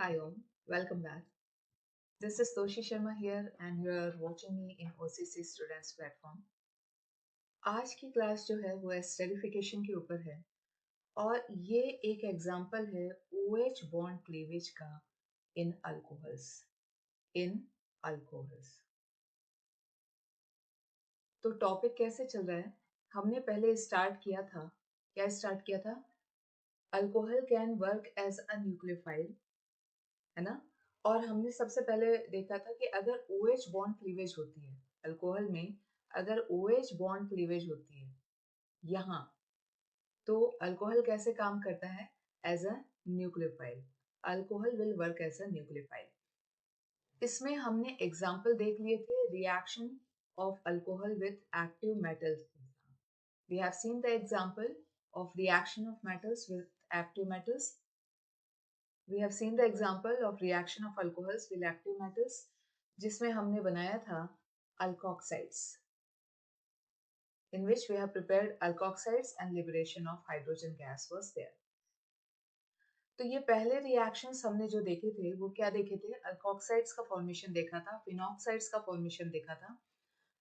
Hi Om, welcome back. This is Toshi Sharma here and you are watching me in OCC Students platform. आज की class जो है वो esterification के ऊपर है और ये एक एग्जांपल है OH बॉन्ड क्लीवेज का इन अल्कोहल्स इन अल्कोहल्स। तो टॉपिक कैसे चल रहा है? हमने पहले स्टार्ट किया था, क्या स्टार्ट किया था? Alcohol can work as a nucleophile, है ना। और हमने सबसे पहले देखा था कि अगर OH बॉन्ड क्लीवेज होती है अल्कोहल में, अगर OH बॉन्ड क्लीवेज होती है यहाँ, तो अल्कोहल कैसे काम करता है? As a nucleophile. Alcohol will work as a nucleophile. इसमें हमने एग्जाम्पल देख लिए थे reaction of alcohol with active metals. We have seen the example of reaction of metals with active metals. We have seen the example of reaction of alcohols with active metals, जिसमें हमने बनाया था alkoxides, in which we have prepared alkoxides and liberation of hydrogen gas was there. तो ये पहले reactions हमने जो देखे थे वो क्या देखे थे? अल्कोक्साइड्स का फॉर्मेशन देखा था, फिनॉक्साइड्स का फॉर्मेशन देखा था,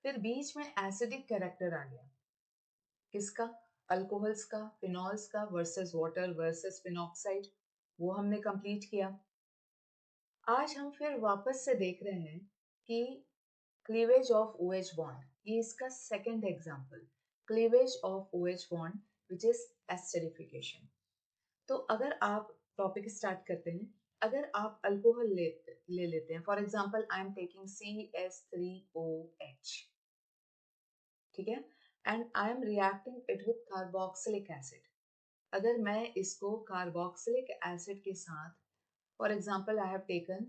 फिर बीच में एसिडिक कैरेक्टर आ गया। किसका? अल्कोहल्स का, फिनॉल्स का वर्सेस वाटर वर्सेस फिनॉक्साइड, वो हमने कंप्लीट किया। आज हम फिर वापस से देख रहे हैं कि क्लीवेज ऑफ OH बॉन्ड, ये इसका second example, cleavage of OH bond which is esterification. तो अगर आप टॉपिक स्टार्ट करते हैं, अगर आप अल्कोहल ले लेते हैं, for example I am taking CH3OH, ठीक है, and I am reacting it with carboxylic acid. अगर मैं इसको कार्बोक्सिलिक एसिड के साथ, for example, I have taken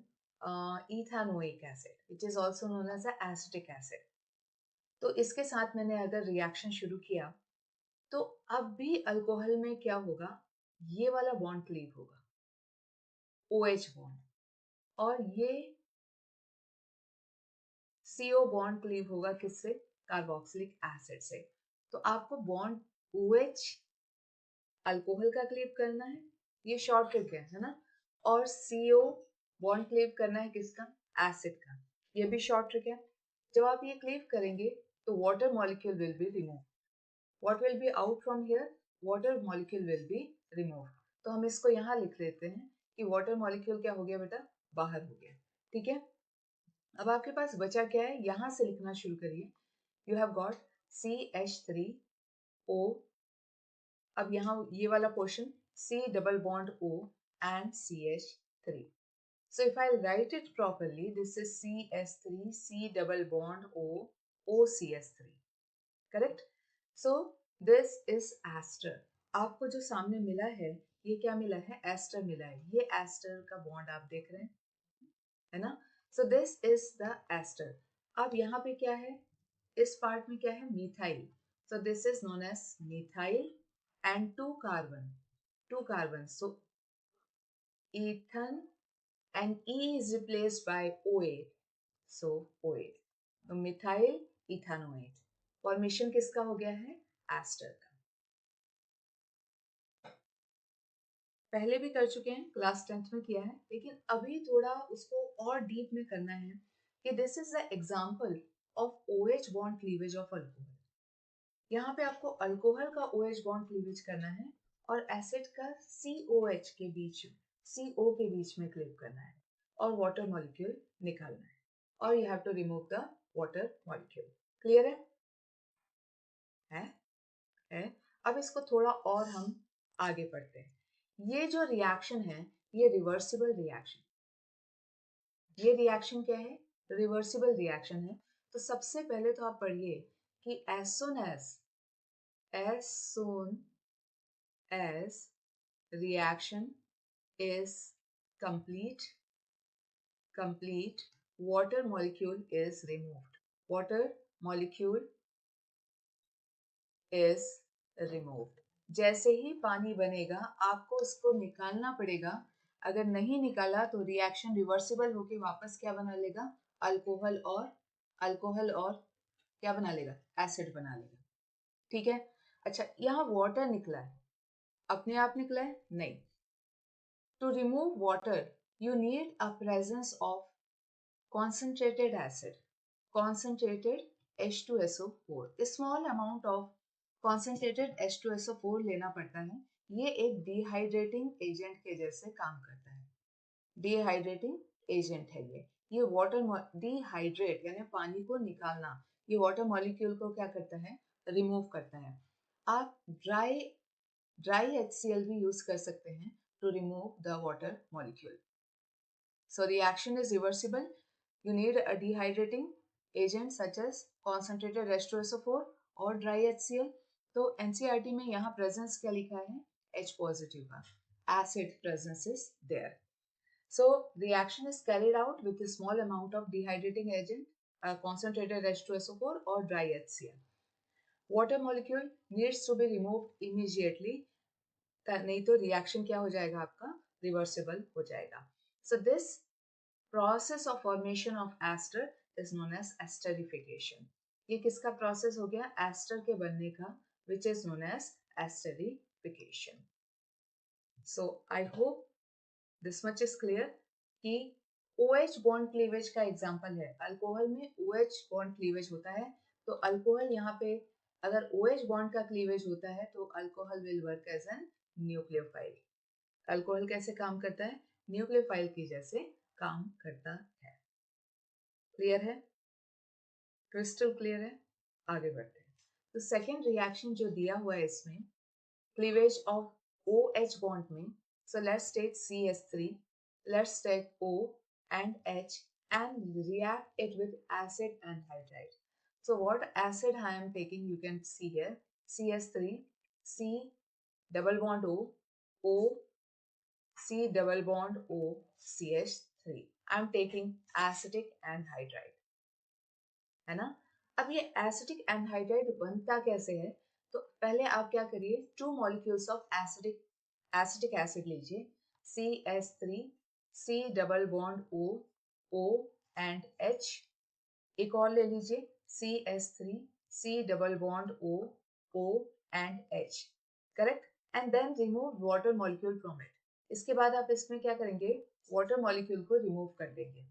ethanoic acid, which is also known as a acetic acid. तो इसके साथ मैंने अगर रिएक्शन शुरू किया, तो अब भी अल्कोहल में क्या होगा? ये वाला बॉन्ड क्लीव होगा, OH बॉन्ड, और ये CO बॉन्ड क्लीव होगा किससे? कार्बोक्सिलिक एसिड से। तो आपको बॉन्ड OH अल्कोहल का क्लीव करना है, ये शॉर्ट ट्रिक है ना, और CO बॉन्ड क्लीव करना है किसका? एसिड का, ये भी शॉर्ट ट्रिक है। जब आप ये क्लीव करेंगे तो water molecule will be remove. What will be out from here? Water molecule will be remove. तो हम इसको यहाँ लिख लेते हैं कि वाटर मॉलिक्यूल क्या हो गया बेटा? बाहर हो गया। ठीक है, अब आपके पास बचा क्या है? यहाँ से लिखना शुरू करिए। यू हैव गॉट CH3O, अब यहाँ ये वाला portion C double bond O and CH3. So if I write it properly, this is CS3 C double bond O OCS3. Correct? So this is ester. आपको जो सामने मिला है, ये क्या मिला है? एस्टर मिला है। ये एस्टर का बॉन्ड आप देख रहे हैं, है ना? So this is the ester. अब यहाँ पे क्या है? इस पार्ट में क्या है? Methyl. So this is known as methyl and two carbon. So ethan and E is replaced by OH. So OH. तो मिथाइल इथानोएट फॉर्मेशन किसका हो गया है? एस्टर का। पहले भी कर चुके हैं, क्लास 10th में किया है, लेकिन अभी थोड़ा उसको और डीप में करना है कि this is the example of OH bond cleavage of alcohol. यहाँ पे आपको अल्कोहल का OH बॉन्ड क्लीवेज करना है और एसिड का COH के बीच, CO के बीच में क्लीव करना है और वाटर मॉलिक्यूल निकालना है, और you have to remove the water molecule. Clear है? है? अब इसको थोड़ा और हम आगे पढ़ते हैं। ये जो रिएक्शन है, ये रिवर्सिबल रिएक्शन, ये रिएक्शन क्या है? रिवर्सिबल रिएक्शन है। तो सबसे पहले तो आप पढ़िए कि as soon as reaction is complete, water molecule is removed. Water molecule is removed. जैसे ही पानी बनेगा आपको उसको निकालना पड़ेगा। अगर नहीं निकाला तो रिएक्शन रिवर्सिबल होके वापस क्या बना लेगा? अल्कोहल और क्या बना लेगा? एसिड बना लेगा। ठीक है, अच्छा यहाँ वाटर निकला है, अपने आप निकला है? नहीं। To remove water you need a presence of concentrated acid, concentrated H2SO4. A small amount of concentrated H2SO4 लेना पड़ता है. ये एक डिहाइड्रेटिंग एजेंट के जैसे काम करता है. डिहाइड्रेटिंग एजेंट है ये वाटर डिहाइड्रेट यानी पानी को निकालना, ये वाटर मॉलिक्यूल को क्या करता है, रिमूव करता है. आप ड्राई HCl भी यूज कर सकते हैं to remove the water molecule. So reaction is reversible. You need a dehydrating agent such as concentrated H2SO4 और dry HCl. तो NCERT में यहाँ presence क्या लिखा है, H positive का, acid presence is there. So reaction is carried out with a small amount of dehydrating agent, concentrated H2SO4 or dry HCl. Water molecule needs to be removed immediately. नहीं तो reaction क्या हो जाएगा आपका, reversible हो जाएगा. So this process of formation of ester is known as esterification. ये किसका process हो गया, ester के बनने का, which is known as esterification. So I hope this much is clear कि OH bond cleavage का example है. अल्कोहल में OH bond cleavage होता है, तो अल्कोहल यहाँ पे अगर OH bond का cleavage होता है तो alcohol will work as an nucleophile. Alcohol कैसे काम करता है, न्यूक्लियोफाइल की जैसे काम करता है. क्लियर है, क्रिस्टल क्लियर है. आगे बढ़ते हैं. तो सेकेंड रिएक्शन जो दिया हुआ है इसमें, क्लीवेज ऑफ OH बॉन्ड में. So let's take CH3, let's take O and H and react it with acid anhydride. So what acid I am taking, you can see here, CH3, C double bond O, O, C double bond O, CH3. I am taking acetic anhydride, है ना. अब ये acetic anhydride बनता कैसे है, तो पहले आप क्या करिए, 2 मॉलिक्यूल्स ऑफ एसिटिक एसिड लीजिए, CH3, C double bond O, O and H. एक और ले लीजिए, CH3, C double bond O, O and H. Correct. And then remove water molecule from it. इसके बाद आप इसमें क्या करेंगे, वाटर मॉलिक्यूल को रिमूव कर देंगे,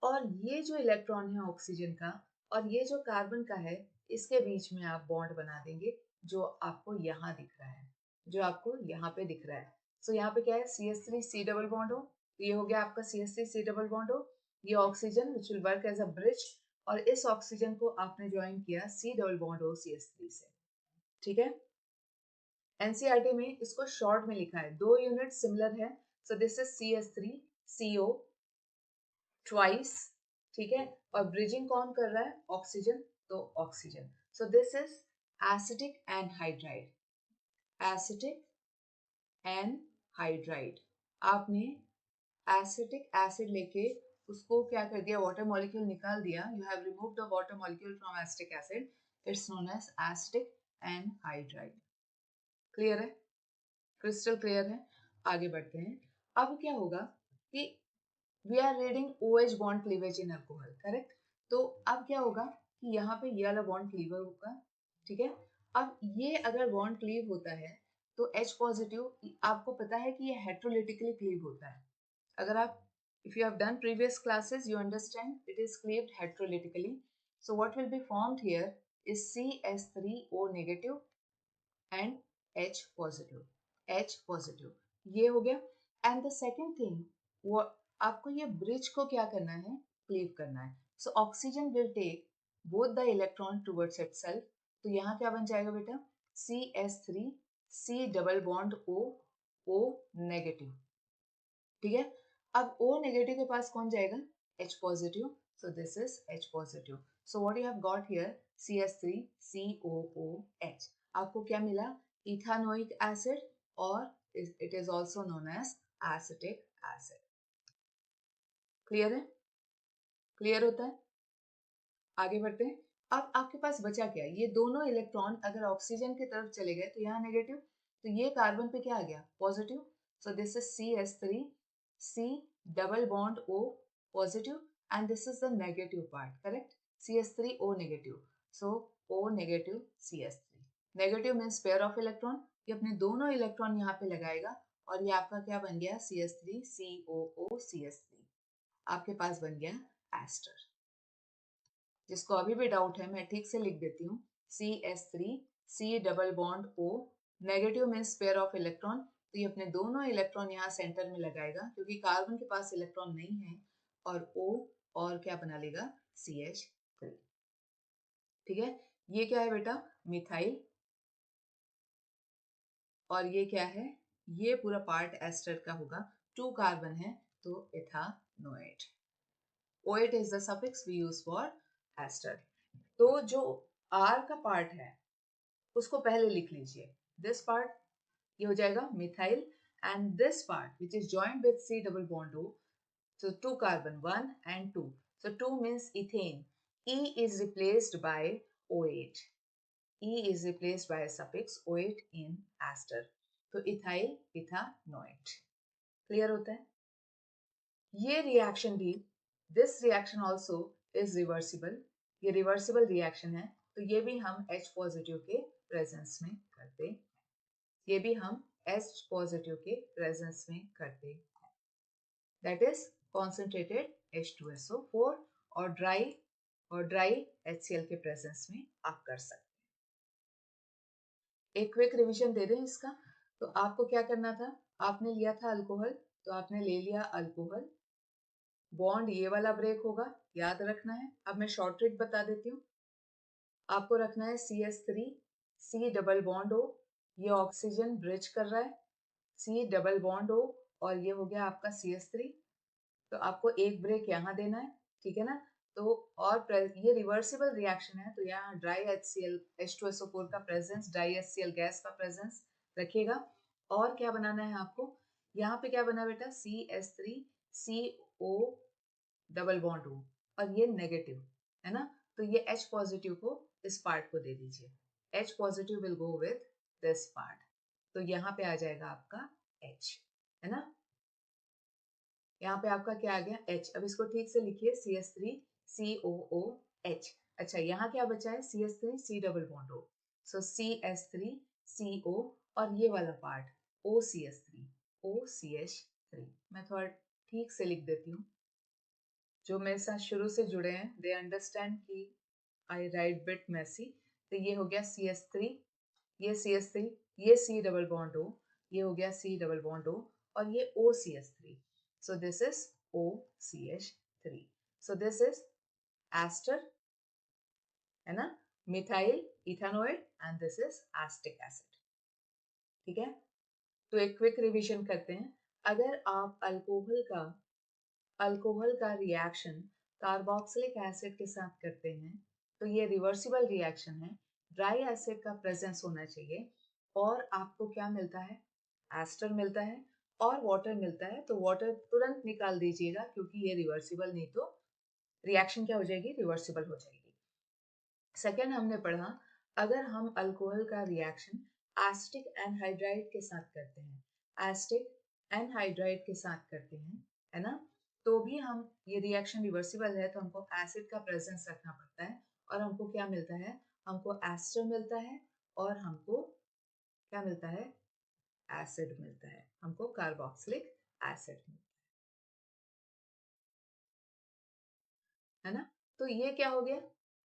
और ये जो इलेक्ट्रॉन है ऑक्सीजन का और ये जो कार्बन का है, इसके बीच में आप बॉन्ड बना देंगे, जो आपको यहाँ दिख रहा है, जो आपको यहाँ पे दिख रहा है. सो यहाँ पे क्या है, CH3 C डबल बॉन्ड हो, तो ये हो गया आपका CH3 C डबल बॉन्ड हो. ये oxygen which will work as a bridge, और इस ऑक्सीजन को आपने ज्वाइन किया C डबल बॉन्ड हो CH3 से. ठीक है. NCERT में इसको शॉर्ट में लिखा है, 2 यूनिट सिमिलर है. सो this is CH3 CO twice. ठीक है. और ब्रिजिंग कौन कर रहा है, ऑक्सीजन, तो oxygen. So this is acetic anhydride. Acetic anhydride. आपने एसिटिक एसिड लेके उसको क्या कर दिया, वाटर मॉलिक्यूल निकाल दिया. You have removed the water molecule from acetic acid. It's known as acetic anhydride. Clear है, क्रिस्टल क्लियर है. आगे बढ़ते हैं. अब क्या होगा कि we are reading OH bond cleavage in alcohol, correct? तो अब क्या होगा कि यहाँ पे ये वाला बॉन्ड क्लीवर होगा. ठीक है. अब ये अगर बॉन्ड क्लीव होता है तो H पॉजिटिव, आपको पता है कि ये हेट्रोलिटिकली क्लीव होता है. अगर आप if you have done previous classes, you understand it is cleaved heterolytically. So what will be formed here is CH3O negative and H positive. H positive ये हो गया. And the second thing, वो आपको ये ब्रिज को क्या करना है, क्लीव करना है. So oxygen will take both the electron towards itself. तो यहाँ क्या बन जाएगा बेटा, CH3 C double bond O, O negative. ठीक है. अब O नेगेटिव के पास कौन जाएगा, H positive. So this is H positive. So what you have got here, CH3 COOH. आपको क्या मिला, इथानोइक एसिड, और it is also known as acetic acid. Clear है, क्लियर होता है. आगे बढ़ते हैं. अब आपके पास बचा क्या, ये दोनों इलेक्ट्रॉन अगर ऑक्सीजन की तरफ चले गए तो यहाँ नेगेटिव, तो ये कार्बन पे क्या आ गया, positive. So this is CH3 C double bond O positive, and this is the negative part. Correct. CH3O negative. So O negative CH3. Negative means pair of electron. ये अपने दोनों इलेक्ट्रॉन यहाँ पे लगाएगा और ये आपका क्या बन गया, CH3COO आपके पास बन गया एस्टर। जिसको अभी भी डाउट है मैं ठीक से लिख देती हूँ, CH3C double bond O, negative means pair of electron, तो ये अपने दोनों इलेक्ट्रॉन यहाँ सेंटर में लगाएगा क्योंकि कार्बन के पास इलेक्ट्रॉन नहीं है, और O और क्या बना लेगा, CH3। ठीक है, ये क्या है बेटा, मिथाइल, और ये क्या है, ये पूरा पार्ट एस्टर का होगा, 2 कार्बन है तो इथानोएट। OH is the suffix we use for ester। तो जो R का पार्ट है उसको पहले लिख लीजिए, दिस पार्ट ये हो जाएगा methyl, and this part which is joined with C double bond O, so 2 carbon 1 and 2, so 2 means ethane, E is replaced by OH, E is replaced by a suffix OH in ester, तो ethyl इथानोएट। Clear होता है, ये reaction भी, this reaction also is reversible, ये reversible reaction है, तो ये भी हम H पॉजिटिव के प्रेजेंस में करते हैं, ये भी हम H पॉजिटिव के प्रेजेंस में करते हैं, दैट इज कॉन्सेंट्रेटेड H2SO4 और ड्राई HCl के प्रेजेंस में आप कर सकते हैं। एक क्विक रिवीजन दे दें इसका, तो आपको क्या करना था, आपने लिया था अल्कोहल, तो आपने ले लिया अल्कोहल, बॉन्ड ये वाला ब्रेक होगा, याद रखना है। अब मैं शॉर्ट ट्रिक बता देती हूँ, आपको रखना है CH3 C double bond O, ये ऑक्सीजन ब्रिज कर रहा है, C डबल बॉन्ड O, और ये हो गया आपका CH3, तो आपको एक ब्रेक यहाँ देना है, ठीक है ना। तो और ये रिवर्सिबल रिएक्शन है, तो यहाँ ड्राई HCl H2SO4 का प्रेजेंस, ड्राई HCl गैस का प्रेजेंस रखिएगा। और क्या बनाना है आपको, यहाँ पे क्या बना बेटा, CH3CO डबल बॉन्ड O, और ये नेगेटिव है ना, तो ये H पॉजिटिव को इस पार्ट को दे दीजिए, H positive will go with this part, तो यहाँ पे आ जाएगा आपका H, है ना, यहाँ पे आपका क्या आ गया, H। अब इसको ठीक से लिखिए, CH3COOH। अच्छा, यहाँ क्या बचा है, CH3C डबल बॉन्ड O, सो CH3CO, और ये वाला पार्ट OCH3, मैं थोड़ा ठीक से लिख देती हूँ, जो मेरे साथ शुरू से जुड़े हैं दे अंडरस्टैंड कि आई राइट बिट मैसी। तो ये हो गया CH3, ये CH3, ये C डबल बॉन्ड O, ये हो गया C डबल बॉन्ड O, और ये OCH3, so this is OCH3, so this is ester, है ना, methyl ethanoate, and this is acetic acid. ठीक है, तो एक क्विक रिवीजन करते हैं। अगर आप अल्कोहल का रिएक्शन कार्बोक्सिलिक एसिड के साथ करते हैं तो ये रिवर्सिबल रिएक्शन है, ड्राई एसिड का प्रेजेंस होना चाहिए, और आपको क्या मिलता है, एस्टर मिलता है और वाटर मिलता है, तो वाटर तुरंत निकाल दीजिएगा क्योंकि ये रिवर्सिबल नहीं तो रिएक्शन क्या हो जाएगी, रिवर्सिबल हो जाएगी। सेकेंड हमने पढ़ा, अगर हम अल्कोहल का रिएक्शन एसिटिक एनहाइड्राइड के साथ करते हैं, एसिटिक एनहाइड्राइड के साथ करते हैं, है ना, तो भी हम, ये रिएक्शन रिवर्सिबल है तो हमको एसिड का प्रेजेंस रखना पड़ता है, और हमको क्या मिलता है, हमको एस्टर मिलता है, और हमको क्या मिलता है, एसिड मिलता है, हमको कार्बोक्सिलिक एसिड मिलता है ना। तो ये क्या हो गया,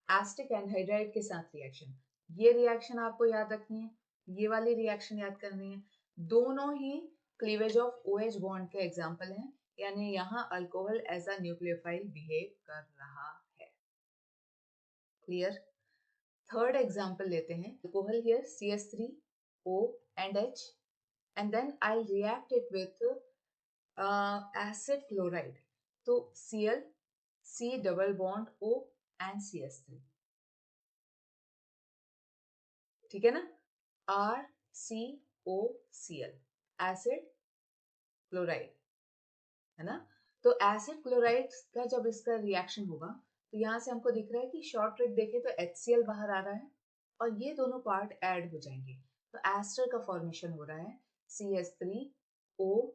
एसिटिक एनहाइड्राइड के साथ रिएक्शन, ये रिएक्शन आपको याद रखनी है, ये वाली रिएक्शन याद करनी है, दोनों ही क्लीवेज ऑफ OH बॉन्ड के एग्जांपल हैं, यानी यहाँ alcohol as a nucleophile behave कर रहा है। क्लियर, थर्ड एग्जांपल लेते हैं, alcohol here CH3O and H, and then I'll react it with acid chloride, तो Cl C double bond O and CH3, ठीक है ना, RCOCl, एसिड क्लोराइड, है ना। तो एसिड क्लोराइड का जब इसका रिएक्शन होगा तो यहाँ से हमको दिख रहा है कि शॉर्ट ट्रिक देखें तो HCl बाहर आ रहा है और ये दोनों पार्ट ऐड हो जाएंगे, तो एस्टर का फॉर्मेशन हो रहा है, CH3O,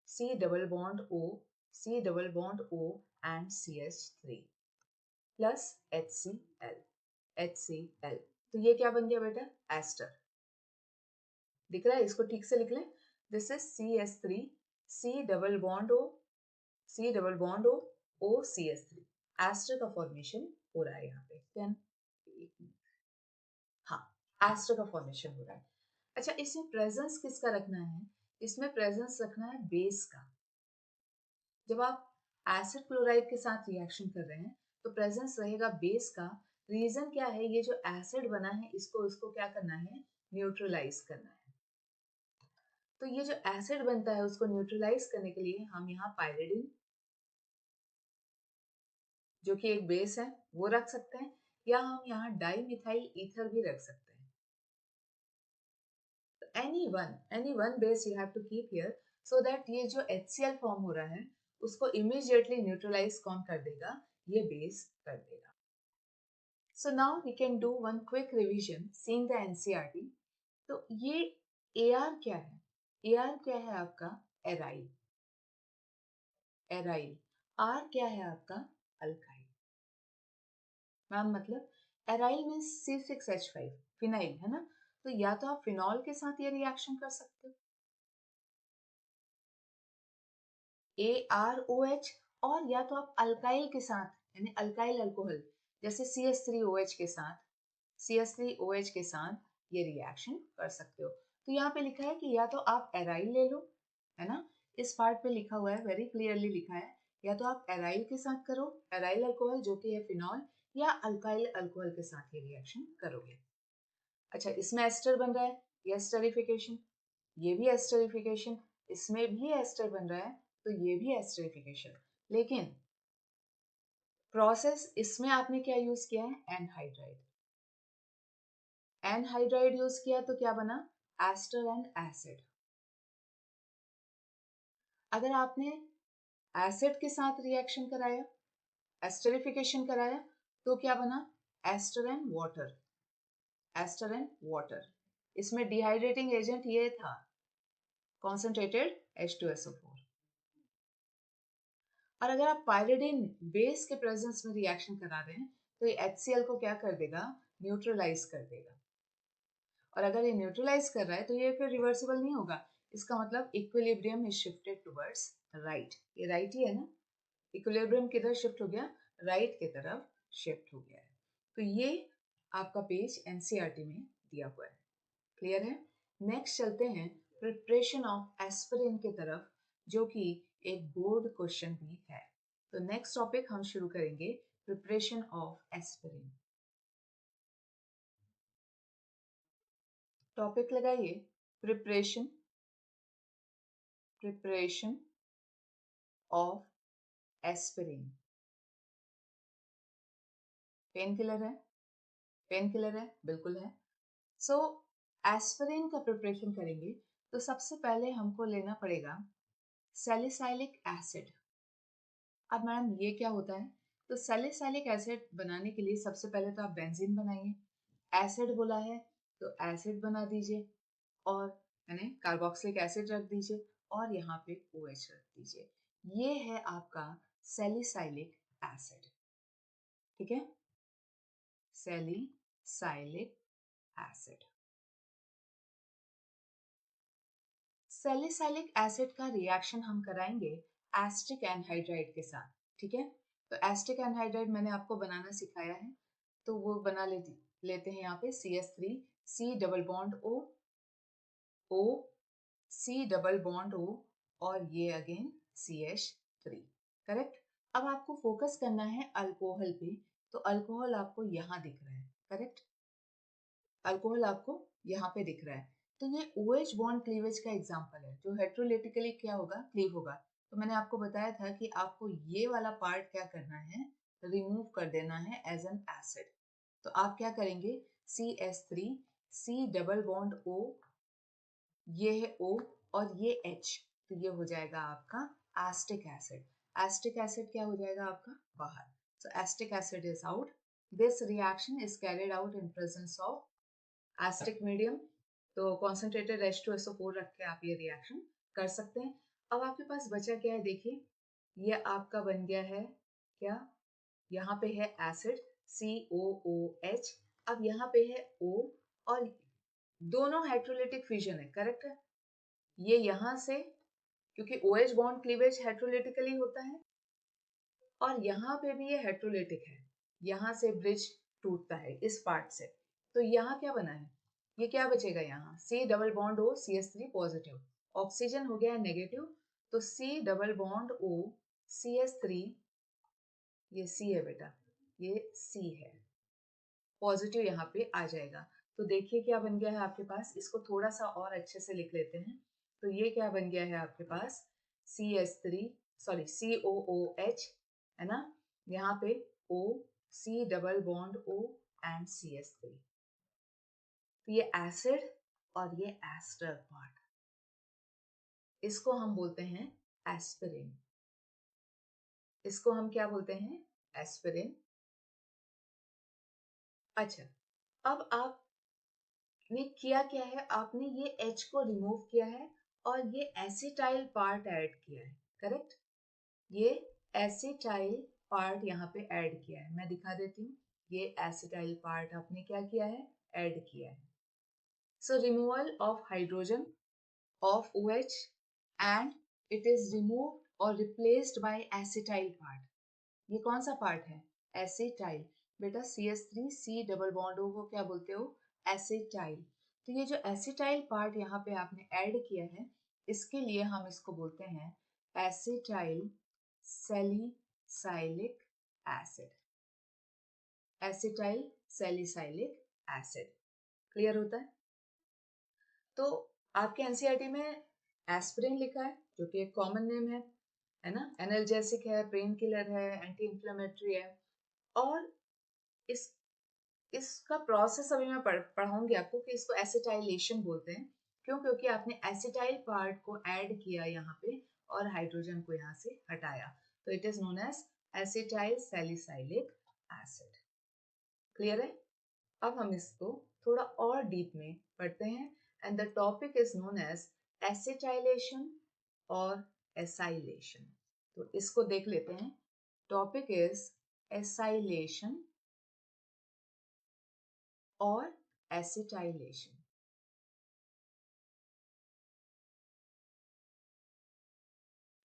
C double bond O, C double bond O and CH3 plus HCl, तो ये क्या बन गया बेटा, एस्टर। दिख रहा है, इसको ठीक से लिख लें, this is CH3 C double bond O, C double bond O, OCH3। Ester का फॉर्मेशन हो रहा है यहाँ पे। देन हाँ, एस्टर का फॉर्मेशन हो रहा है। अच्छा, इसमें प्रेजेंस किसका रखना है? इसमें प्रेजेंस रखना है बेस का। जब आप एसिड क्लोराइड के साथ रिएक्शन कर रहे हैं तो प्रेजेंस रहेगा बेस का। रीजन क्या है? ये जो एसिड बना है इसको क्या करना है? न्यूट्रलाइज करना है। तो ये जो एसिड बनता है उसको न्यूट्रलाइज करने के लिए हम यहाँ पायरिडिन, जो कि एक बेस है, वो रख सकते हैं, या हम यहाँ डाई मिथाइल ईथर भी रख सकते हैं। any one base you have to keep here so that ये जो HCl फॉर्म हो रहा है उसको immediately न्यूट्रलाइज कौन कर देगा? ये बेस कर देगा। So now we can do one quick revision seeing the NCERT। तो ये AR क्या है? AR क्या है आपका? एराइल। एराइल। R क्या है आपका? अल्काइल। मैम मतलब एराइल मीन्स C6H5 फिनाइल है ना। तो या तो आप फिनॉल के साथ ये रिएक्शन कर सकते हो AROH, और या तो आप अल्काइल के साथ यानी अल्काइल अल्कोहल जैसे CH3OH के साथ, CH3OH के साथ ये रिएक्शन कर सकते हो। तो यहाँ पे लिखा है कि या तो आप एराइल ले लो, है ना, इस पार्ट पे लिखा हुआ है, वेरी क्लियरली लिखा है, या तो आप एराइल के साथ करो, एराइल अल्कोहल जो कि है फिनॉल, या अल्काइल अल्कोहल के साथ ये रिएक्शन करोगे। अच्छा, इसमें एस्टर बन रहा है, ये एस्टरिफिकेशन, ये भी एस्टरिफिकेशन, इसमें भी एस्टर बन रहा है, तो ये भी एस्टरिफिकेशन। लेकिन प्रोसेस इसमें आपने क्या यूज किया है? एनहाइड्राइड। एनहाइड्राइड यूज किया तो क्या बना? Ester and acid. अगर आपने एसिड के साथ रिएक्शन कराया, एस्टरिफिकेशन कराया, तो क्या बना? Ester and water. Ester and water. इसमें डिहाइड्रेटिंग एजेंट ये था, कॉन्सेंट्रेटेड H2SO4। और अगर आप पायरिडिन बेस के प्रेजेंस में रिएक्शन करा रहे हैं तो ये HCl को क्या कर देगा? न्यूट्रलाइज कर देगा। और अगर ये न्यूट्रलाइज कर रहा है तो ये फिर रिवर्सिबल नहीं होगा। इसका मतलब equilibrium is shifted towards right. ये राइट ही है ना, इक्विलिब्रियम किधर शिफ्ट हो गया? राइट की तरफ शिफ्ट हो गया है। तो ये आपका पेज एनसीईआरटी में दिया हुआ है। क्लियर है? नेक्स्ट चलते हैं प्रिपरेशन ऑफ एस्पिरिन की तरफ, जो कि एक बोर्ड क्वेश्चन भी है। तो नेक्स्ट टॉपिक हम शुरू करेंगे प्रिपरेशन ऑफ एस्पिरिन। टॉपिक लगाइए, preparation, preparation of aspirin. Pain killer है? पेन किलर है, बिल्कुल है। सो एस्पिरिन का प्रिपरेशन करेंगे तो सबसे पहले हमको लेना पड़ेगा सैलिसाइलिक एसिड। अब मैम ये क्या होता है? तो सैलिसाइलिक एसिड बनाने के लिए सबसे पहले तो आप बेंजीन बनाइए। एसिड बोला है तो एसिड बना दीजिए, और यानी कार्बोक्सिलिक एसिड रख दीजिए, और यहाँ पे OH रख दीजिए। ये है आपका सैलिसाइलिक एसिड। ठीक है, सैलिसाइलिक एसिड। सैलिसाइलिक एसिड का रिएक्शन हम कराएंगे एस्टिक एनहाइड्राइड के साथ। ठीक है, तो एस्टिक एनहाइड्राइड मैंने आपको बनाना सिखाया है, तो वो बना लेते हैं यहाँ पे CH3 C double bond O, O C double bond O, और ये अगेन CH3। करेक्ट। अब आपको फोकस करना है अल्कोहल पे, तो अल्कोहल आपको यहाँ दिख रहा है। करेक्ट, अल्कोहल आपको यहाँ पे दिख रहा है। तो ये OH बॉन्ड क्लीवेज का एग्जांपल है, जो हेट्रोलिटिकली क्या होगा? क्लीव होगा। तो मैंने आपको बताया था कि आपको ये वाला पार्ट क्या करना है? रिमूव कर देना है एज एन एसिड। तो आप क्या करेंगे? CH3 C double bond O, ये है O, और ये H, तो ये हो जाएगा आपका एस्टिक एसिड। एस्टिक एसिड क्या हो जाएगा आपका? बाहर। So acetic acid is out. This reaction is carried out in presence of acidic medium. तो कॉन्सेंट्रेटेड H2SO4 रख के आप ये रिएक्शन कर सकते हैं। अब आपके पास बचा क्या है? देखिए, ये आपका बन गया है क्या? यहाँ पे है एसिड COOH, अब यहाँ पे है O, और दोनों हाइड्रोलिटिक फ्यूजन है। करेक्ट है? ये यहाँ से, क्योंकि OH बॉन्ड क्लीवेज हेट्रोलिटिकली होता है और यहाँ पे भी ये हेट्रोलिटिक है, यहाँ से ब्रिज टूटता है इस पार्ट से, तो यहाँ क्या बना है, ये क्या बचेगा यहाँ, C double bond O CH3 positive, oxygen हो गया है नेगेटिव, तो C double bond O CH3, ये C है बेटा, ये C है, पॉजिटिव यहाँ पे आ जाएगा। तो देखिए क्या बन गया है आपके पास, इसको थोड़ा सा और अच्छे से लिख लेते हैं। तो ये क्या बन गया है आपके पास, CH3 सॉरी COOH है ना, यहाँ पे O C double bond O and CH3, तो ये एसिड और ये एस्टर पार्ट, इसको हम बोलते हैं एस्पिरिन। इसको हम क्या बोलते हैं, एस्पिरिन। अच्छा, अब आपने किया क्या है, आपने ये H को रिमूव किया है और ये एसिटाइल पार्ट ऐड किया है, करेक्ट, ये एसिटाइल पार्ट यहाँ पे ऐड किया है, मैं दिखा देती हूँ, ये एसिटाइल पार्ट आपने क्या किया है, ऐड किया है। सो removal of hydrogen of OH and it is removed or replaced by acetyl part। ये कौन सा पार्ट है, एसिटाइल। बेटा CH3 C double bond O को क्या बोलते हो, एसिटाइल। तो ये जो एसिटाइल पार्ट यहाँ पे आपने ऐड किया है, इसके लिए हम इसको बोलते हैं acetyl salicylic acid. Acetyl salicylic acid, clear होता है। तो आपके एनसीईआरटी में एस्पिरिन लिखा है, जो कि एक कॉमन नेम है ना, एनाल्जेसिक है, पेन किलर है, एंटी इंफ्लेमेटरी है, और इस इसका प्रोसेस अभी मैं पढ़ाऊंगी आपको कि इसको एसिटाइलेशन बोलते हैं। क्यों, क्योंकि आपने एसिटाइल पार्ट को ऐड किया यहाँ पे और हाइड्रोजन को यहाँ से हटाया, तो it is known as acetyl salicylic acid, clear है। अब हम इसको थोड़ा और डीप में पढ़ते हैं, and the topic is known as acetylation और एसाइलेशन। तो इसको देख लेते हैं, टॉपिक इज एसाइलेशन और एसिटाइलेशन।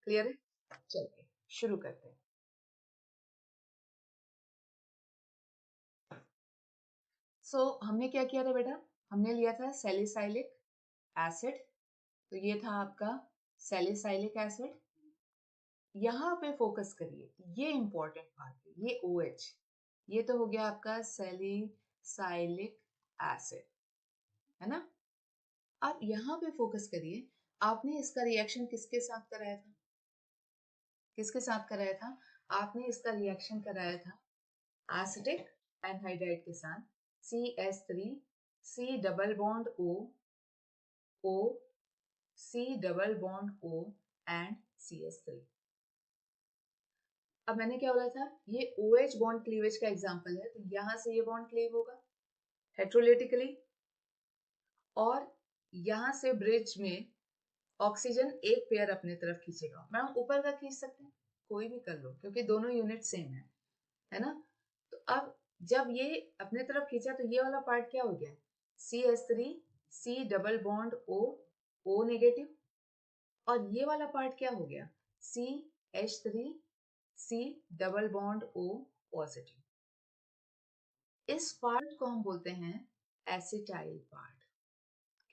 क्लियर है, चलिए शुरू करते हैं। हमने क्या किया था बेटा, हमने लिया था सैलिसाइलिक एसिड, तो ये था आपका सैलिसाइलिक एसिड। यहाँ पे फोकस करिए, ये इंपॉर्टेंट पार्ट है, ये OH, ये तो हो गया आपका सैलिसाइलिक एसिड, है ना। अब यहाँ पे फोकस करिए, आपने इसका रिएक्शन किसके साथ कराया था, किसके साथ कराया था, आपने इसका रिएक्शन कराया था एसिटिक एनहाइड्राइड के साथ, CH3 C double bond O O C double bond O and CH3। अब मैंने क्या बोला था, ये OH बॉन्ड क्लीवेज का एग्जांपल है, तो यहां से ये बॉन्ड क्लीव होगा हेट्रोलिटिकली, और यहां से ब्रिज में ऑक्सीजन एक पेयर अपने तरफ खींचेगा। मैम ऊपर का खींच सकते हैं, कोई भी कर लो, क्योंकि दोनों यूनिट सेम है ना। तो अब जब ये अपने तरफ खींचा तो ये वाला पार्ट क्या हो गया, CH3 C double bond O O negative, और ये वाला पार्ट क्या हो गया, CH3 C double bond O positive. इस पार्ट को हम बोलते हैं एसिटाइल पार्ट।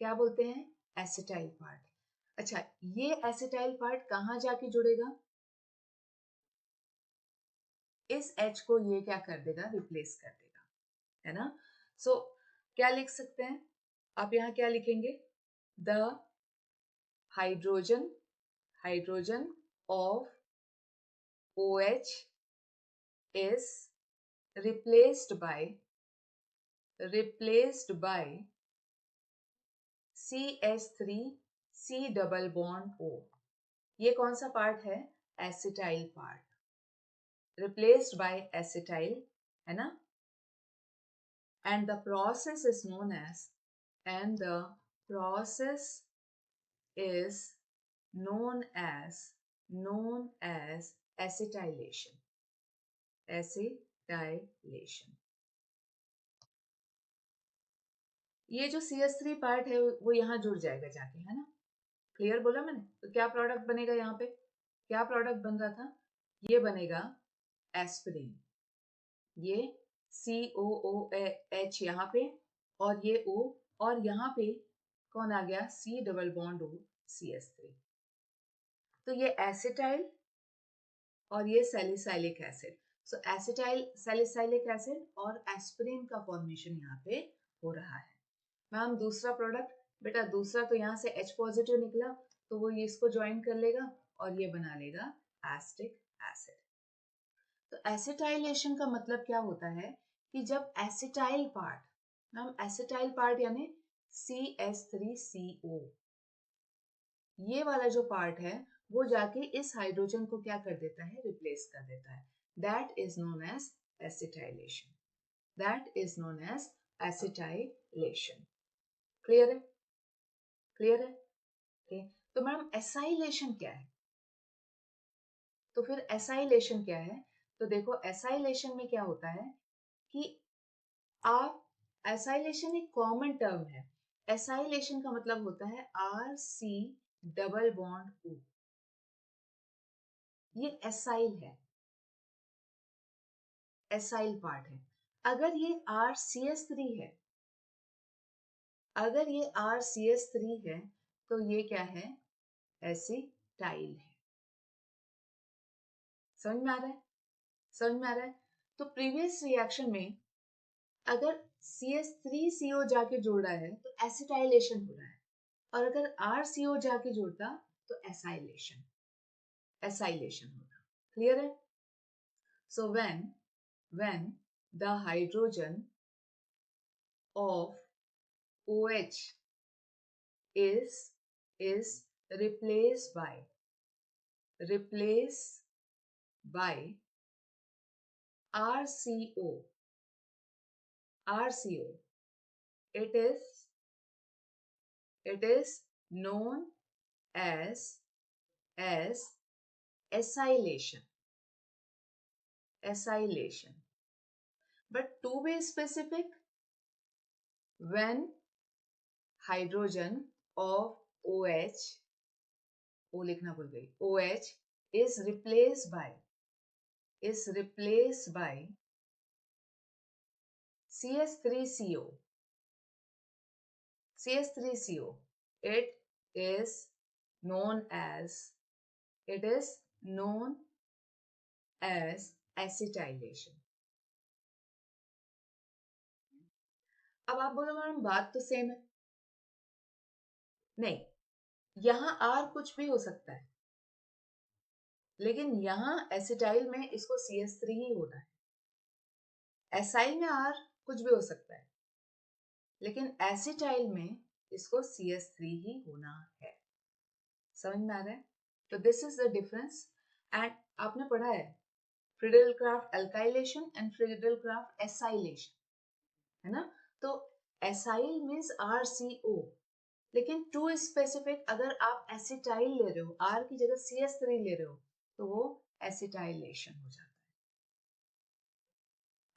क्या बोलते हैं, एसिटाइल पार्ट। अच्छा, ये एसिटाइल पार्ट कहाँ जाके जुड़ेगा, इस H को ये क्या कर देगा, रिप्लेस कर देगा, है ना। क्या लिख सकते हैं आप, यहाँ क्या लिखेंगे, the hydrogen hydrogen of OH is replaced by CH3 C double bond O। ये कौन सा पार्ट है, acetyl part, replaced by acetyl, है ना। and the process is known as and the process is known as acetylation। acetylation, ये जो CH3 part है वो यहाँ जुड़ जाएगा जाके, है ना। क्लियर बोला मैंने? तो क्या प्रोडक्ट बनेगा यहाँ पे? क्या प्रोडक्ट बन रहा था? ये बनेगा एस्पिरिन। ये COOH यहाँ पे, और ये O, और यहाँ पे कौन आ गया? C double bond O CH3। तो ये एसिटाइल और ये सैलिसाइलिक एसिड। सो एसिटाइल सैलिसाइलिक एसिड और एस्पिरिन का फॉर्मेशन यहाँ पे हो रहा है। मैम दूसरा प्रोडक्ट, बेटा दूसरा तो यहाँ से H पॉजिटिव निकला, तो वो ये इसको ज्वाइन कर लेगा और ये बना लेगा एसिटिक एसिड। तो एसिटाइलेशन का मतलब क्या होता है कि जब acetyl part, ma'am acetyl part यानी CH3CO, ये वाला जो पार्ट है वो जाके इस हाइड्रोजन को क्या कर देता है? रिप्लेस कर देता है। That is known as acetylation. That is known as acetylation. Clear है? क्लियर है? okay. तो मैडम एसाइलेशन क्या है? तो फिर एसाइलेशन क्या है? तो देखो एसाइलेशन में क्या होता है कि आप, एसाइलेशन एक कॉमन टर्म है। एसाइलेशन का मतलब होता है RC डबल बॉन्ड O। ये एसाइल है, एसाइल पार्ट है। अगर ये RCH3 है, अगर ये RCH3 है तो ये क्या है? एसिटाइल है। समझ में आ रहा है? समझ में आ रहा है? तो प्रीवियस रिएक्शन में अगर CH3CO जाके जुड़ रहा है तो एसिटाइलेशन हो रहा है, और अगर RCO जाके जुड़ता तो एसाइलेशन, एसाइलेशन होगा। क्लियर है? सो when the hydrogen of OH is replaced by RCO, it is known as acylation. But to be specific, when hydrogen of OH, O लिखना भूल गई, OH is replaced by CH3CO, it is known as acetylation. अब आप बोलो madam बात तो same है। नहीं, यहां R कुछ भी हो सकता है, लेकिन यहां एसिटाइल में इसको CH3 ही होना है। एसाइल में R कुछ भी हो सकता है, लेकिन एसिटाइल में इसको CH3 ही होना है। समझ में आ रहा है? तो this is the difference. And आपने पढ़ा है Friedel-craft alkylation and Friedel-craft acylation, है ना? तो एसाइल मींस RCO, लेकिन टू स्पेसिफिक अगर आप एसिटाइल ले रहे हो, R की जगह CH3 ले रहे हो, तो वो एसिटाइलेशन हो जाता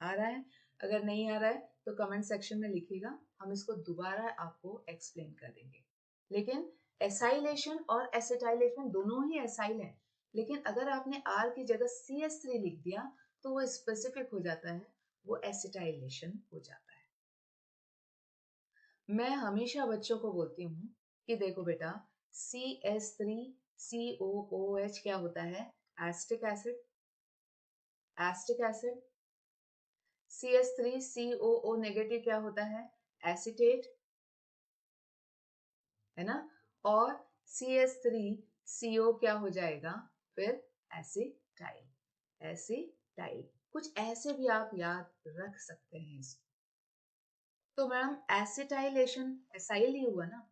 है। आ रहा है? अगर नहीं आ रहा है तो कमेंट सेक्शन में लिखिएगा, हम इसको दोबारा आपको एक्सप्लेन कर देंगे। लेकिन एसाइलेशन और एसिटाइलेशन दोनों ही एसाइल है, लेकिन अगर आपने R की जगह CH3 लिख दिया तो वो स्पेसिफिक हो जाता है, वो एसिटाइलेशन हो जाता है। मैं हमेशा बच्चों को बोलती हूँ कि देखो बेटा, CH3COOH क्या होता है? Acetic acid. Acetic acid. CH3COO negative क्या होता है? एसीटेट, है ना? और CH3CO क्या हो जाएगा फिर? एसिटाइल। एसिटाइल। कुछ ऐसे भी आप याद रख सकते हैं इसको। तो मैम एसिटाइलेशन एसाइल ही हुआ ना?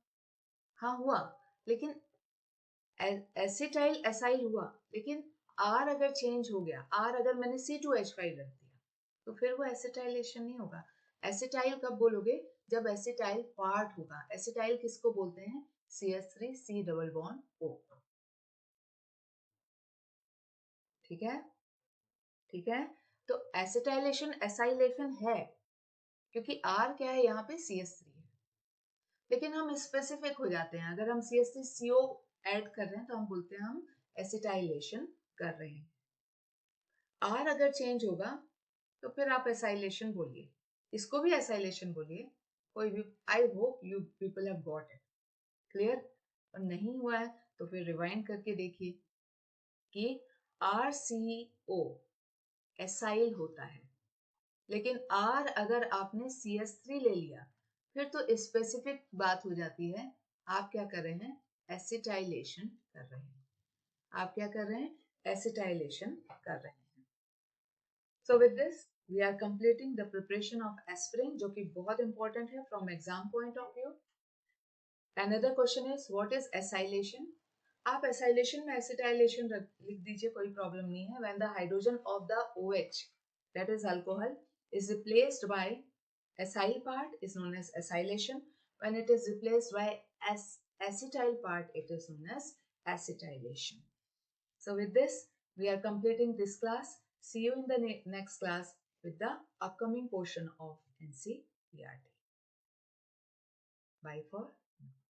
हाँ हुआ, लेकिन एसिटाइल एसाइल हुआ, लेकिन R अगर चेंज हो गया, R अगर मैंने C2H5 रख दिया तो फिर वो एसिटाइलेशन नहीं होगा। एसिटाइल कब बोलोगे? जब एसिटाइल पार्ट होगा। एसिटाइल किसको बोलते हैं? CH3 C double bond O। ठीक है? ठीक है? तो एसिटाइलेशन एसाइलेशन है क्योंकि R क्या है यहाँ पे? CH3 है। लेकिन हम स्पेसिफिक हो जाते हैं। अगर हम CH3CO ऐड कर रहे हैं तो हम बोलते हैं हम एसिटाइलेशन कर रहे हैं। R अगर चेंज होगा तो फिर आप एसाइलेशन बोलिए, इसको भी एसाइलेशन बोलिए, कोई भी। I hope you people have got it clear. और नहीं हुआ है तो फिर रिवाइंड करके देखिए कि RCO एसाइल होता है, लेकिन R अगर आपने CH3 ले लिया फिर तो स्पेसिफिक बात हो जाती है। आप क्या कर रहे हैं, एसिटाइलेशन कर रहे हैं। आप क्या कर रहे हैं, एसिटाइलेशन कर रहे हैं। So with this we are completing the preparation of aspirin, जो कि बहुत important है from exam point of view. Another question is what is acylation? आप acylation में acetylation लिख दीजिए, कोई problem नहीं है। When the hydrogen of the OH, that is alcohol, is replaced by acyl part is known as acylation. When it is replaced by acetyl part, it is known as acetylation. So with this, we are completing this class. See you in the next class with the upcoming portion of NCERT. Bye for now.